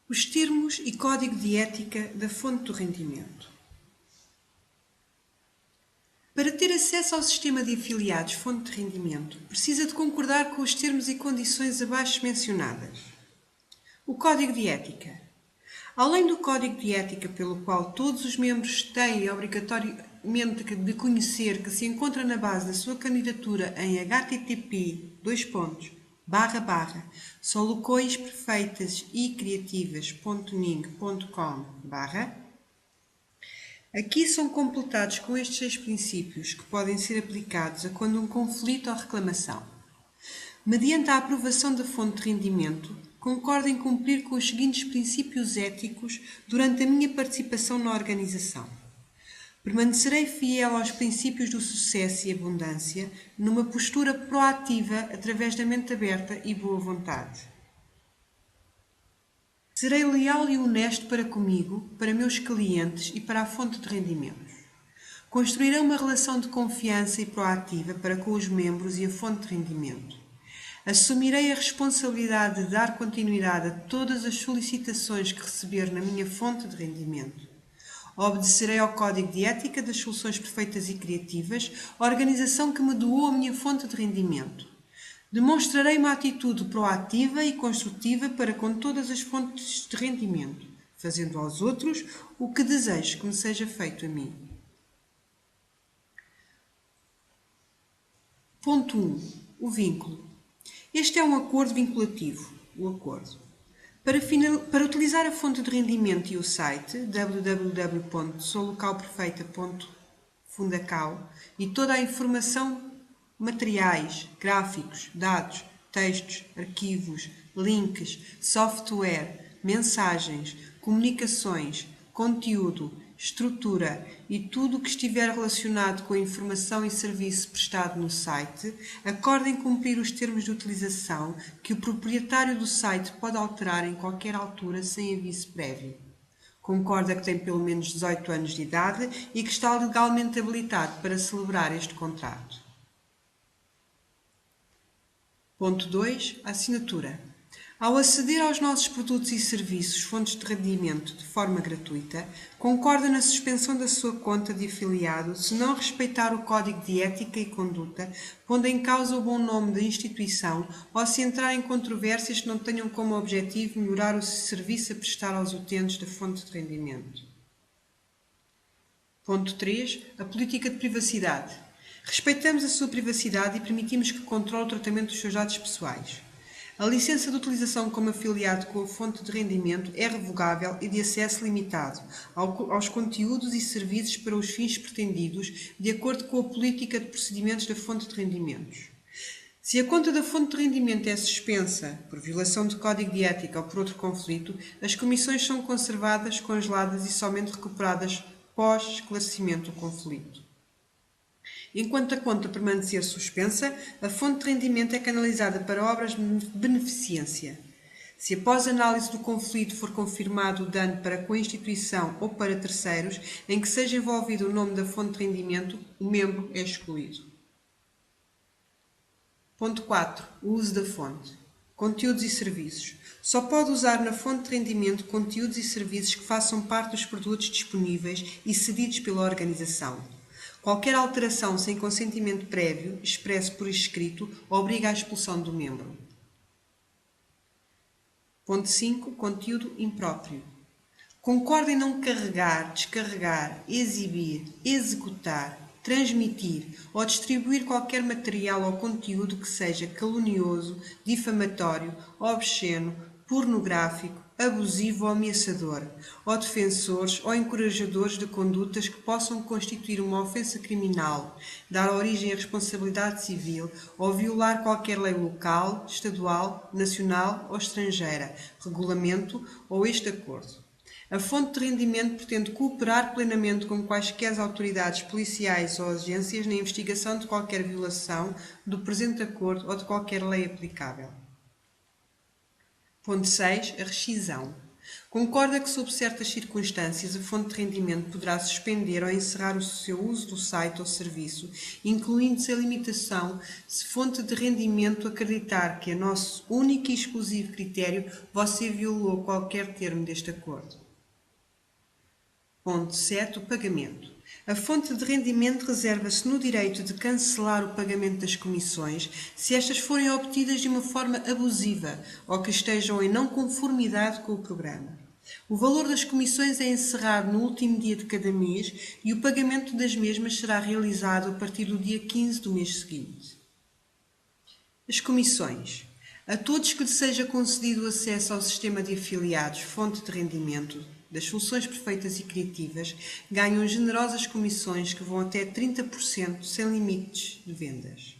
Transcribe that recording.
Os termos e código de ética da fonte do rendimento. Para ter acesso ao sistema de afiliados fonte de rendimento, precisa de concordar com os termos e condições abaixo mencionadas. O código de ética. Além do código de ética pelo qual todos os membros têm obrigatoriamente de conhecer, que se encontra na base da sua candidatura em http://solucoisperfeitasicriativas.ning.com/ Aqui são completados com estes 6 princípios que podem ser aplicados a quando um conflito ou reclamação. Mediante a aprovação da fonte de rendimento, concordo em cumprir com os seguintes princípios éticos durante a minha participação na organização. Permanecerei fiel aos princípios do sucesso e abundância, numa postura proativa através da mente aberta e boa vontade. Serei leal e honesto para comigo, para meus clientes e para a fonte de rendimentos. Construirei uma relação de confiança e proativa para com os membros e a fonte de rendimento. Assumirei a responsabilidade de dar continuidade a todas as solicitações que receber na minha fonte de rendimento. Obedecerei ao Código de Ética das Soluções Perfeitas e Criativas, a organização que me doou a minha fonte de rendimento. Demonstrarei uma atitude proativa e construtiva para com todas as fontes de rendimento, fazendo aos outros o que desejo que me seja feito a mim. Ponto 1. O vínculo. Este é um acordo vinculativo, o acordo. Para utilizar a fonte de rendimento e o site www.solocalperfeita.fundacao e toda a informação, materiais, gráficos, dados, textos, arquivos, links, software, mensagens, comunicações, conteúdo, estrutura e tudo o que estiver relacionado com a informação e serviço prestado no site, acordem cumprir os termos de utilização que o proprietário do site pode alterar em qualquer altura sem aviso prévio. Concorda que tem pelo menos 18 anos de idade e que está legalmente habilitado para celebrar este contrato. Ponto 2. A assinatura. Ao aceder aos nossos produtos e serviços, fontes de rendimento, de forma gratuita, concorda na suspensão da sua conta de afiliado se não respeitar o Código de Ética e Conduta, pondo em causa o bom nome da instituição ou se entrar em controvérsias que não tenham como objetivo melhorar o serviço a prestar aos utentes da fonte de rendimento. Ponto 3. A política de privacidade. Respeitamos a sua privacidade e permitimos que controle o tratamento dos seus dados pessoais. A licença de utilização como afiliado com a fonte de rendimento é revogável e de acesso limitado aos conteúdos e serviços para os fins pretendidos, de acordo com a política de procedimentos da fonte de rendimentos. Se a conta da fonte de rendimento é suspensa por violação de código de ética ou por outro conflito, as comissões são conservadas, congeladas e somente recuperadas pós esclarecimento do conflito. Enquanto a conta permanecer suspensa, a fonte de rendimento é canalizada para obras de beneficência. Se após análise do conflito for confirmado o dano para com a instituição ou para terceiros, em que seja envolvido o nome da fonte de rendimento, o membro é excluído. Ponto 4. O uso da fonte. Conteúdos e serviços. Só pode usar na fonte de rendimento conteúdos e serviços que façam parte dos produtos disponíveis e cedidos pela organização. Qualquer alteração sem consentimento prévio, expresso por escrito, obriga à expulsão do membro. Ponto 5. Conteúdo impróprio. Concorda em não carregar, descarregar, exibir, executar, transmitir ou distribuir qualquer material ou conteúdo que seja calunioso, difamatório, obsceno, pornográfico, abusivo ou ameaçador, ou defensores ou encorajadores de condutas que possam constituir uma ofensa criminal, dar origem à responsabilidade civil ou violar qualquer lei local, estadual, nacional ou estrangeira, regulamento ou este acordo. A fonte de rendimento pretende cooperar plenamente com quaisquer autoridades policiais ou agências na investigação de qualquer violação do presente acordo ou de qualquer lei aplicável. Ponto 6. A rescisão. Concorda que, sob certas circunstâncias, a fonte de rendimento poderá suspender ou encerrar o seu uso do site ou serviço, incluindo-se a limitação se fonte de rendimento acreditar que, a nosso único e exclusivo critério, você violou qualquer termo deste acordo. Ponto 7. O pagamento. A fonte de rendimento reserva-se no direito de cancelar o pagamento das comissões se estas forem obtidas de uma forma abusiva ou que estejam em não conformidade com o programa. O valor das comissões é encerrado no último dia de cada mês e o pagamento das mesmas será realizado a partir do dia 15 do mês seguinte. As comissões. A todos que lhe seja concedido acesso ao sistema de afiliados, fonte de rendimento, das soluções perfeitas e criativas, ganham generosas comissões que vão até 30% sem limites de vendas.